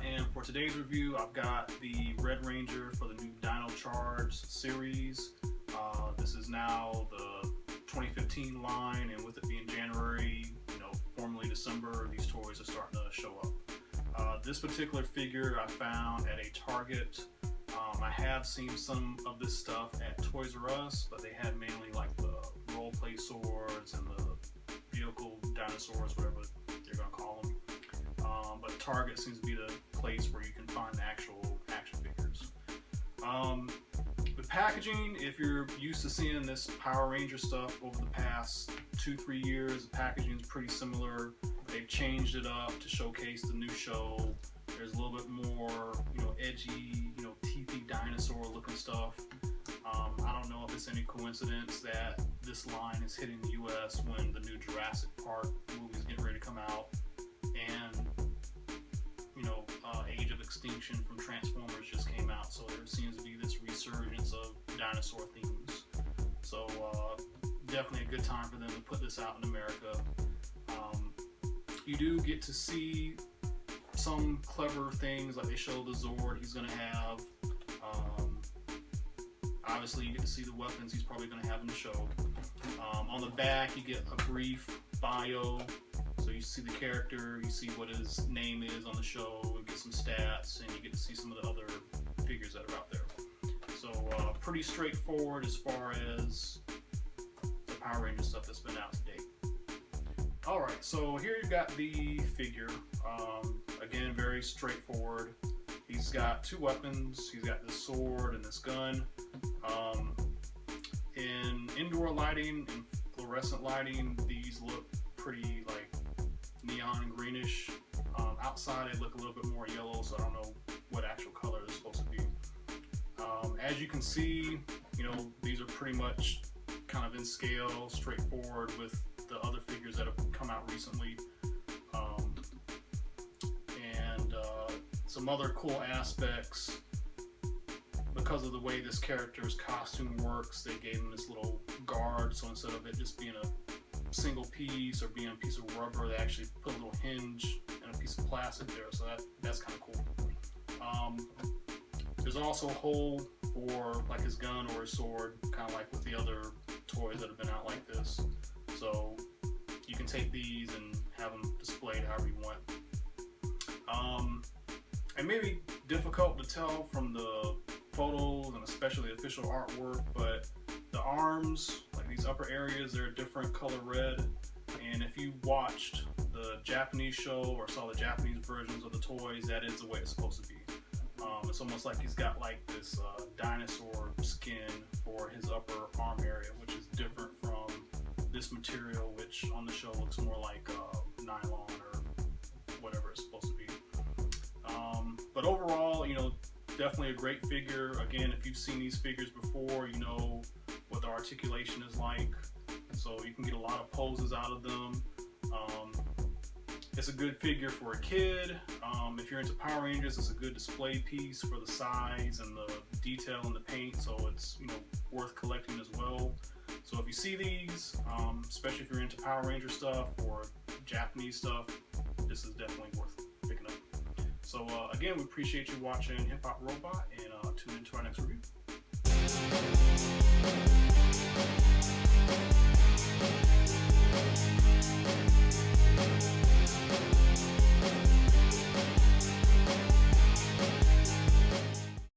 and for today's review, I've got the Red Ranger for the new Dino Charge series. This is now the 2015 line, and with it being January, formerly December, these toys are starting to show up. This particular figure I found at a Target. I have seen some of this stuff at Toys R Us, but they had mainly like the role-play swords and the vehicle dinosaurs, whatever they're going to call them. But Target seems to be the place where you can find the actual action figures. The packaging, if you're used to seeing this Power Ranger stuff over the past 2-3 years, the packaging is pretty similar. They've changed it up to showcase the new show. There's a little bit more, edgy, teethy dinosaur looking stuff. I don't know if it's any coincidence that this line is hitting the US when the new Jurassic Park movie is getting ready to come out, and Age of Extinction from Transformers just came out, so there seems to be this resurgence of dinosaur themes. So definitely a good time for them to put this out in America. You do get to see some clever things, like they show the Zord he's going to have. Obviously you get to see the weapons he's probably going to have in the show. On the back you get a brief bio, so you see the character, you see what his name is on the show, you get some stats, and you get to see some of the other figures that are out there. So pretty straightforward as far as the Power Ranger stuff that's been out to date. Alright, so here you've got the figure. Again, very straightforward. He's got two weapons. He's got this sword and this gun. In indoor lighting and fluorescent lighting, these look pretty like neon greenish. Outside they look a little bit more yellow, so I don't know what actual color they're supposed to be. As you can see, these are pretty much kind of in scale, straightforward with the other figures that have come out recently. Some other cool aspects, because of the way this character's costume works, they gave him this little guard, so instead of it just being a single piece or being a piece of rubber, they actually put a little hinge and a piece of plastic there, so that's kind of cool. There's also a hole for like his gun or his sword, kind of like with the other toys that have been out like this, so you can take these and have them displayed however you want. It may be difficult to tell from the photos and especially the official artwork, but the arms, like these upper areas, they're a different color red. And if you watched the Japanese show or saw the Japanese versions of the toys, that is the way it's supposed to be. It's almost like he's got like this dinosaur skin for his upper arm area, which is different from this material, which on the show looks more like nylon or whatever it's supposed to be. But overall, definitely a great figure. Again, if you've seen these figures before, you know what the articulation is like, so you can get a lot of poses out of them. It's a good figure for a kid. If you're into Power Rangers, it's a good display piece for the size and the detail in the paint, so it's worth collecting as well. So if you see these, especially if you're into Power Ranger stuff or Japanese stuff, this is definitely worth picking up. So again, we appreciate you watching Hip Hop Robot, and tune into our next review.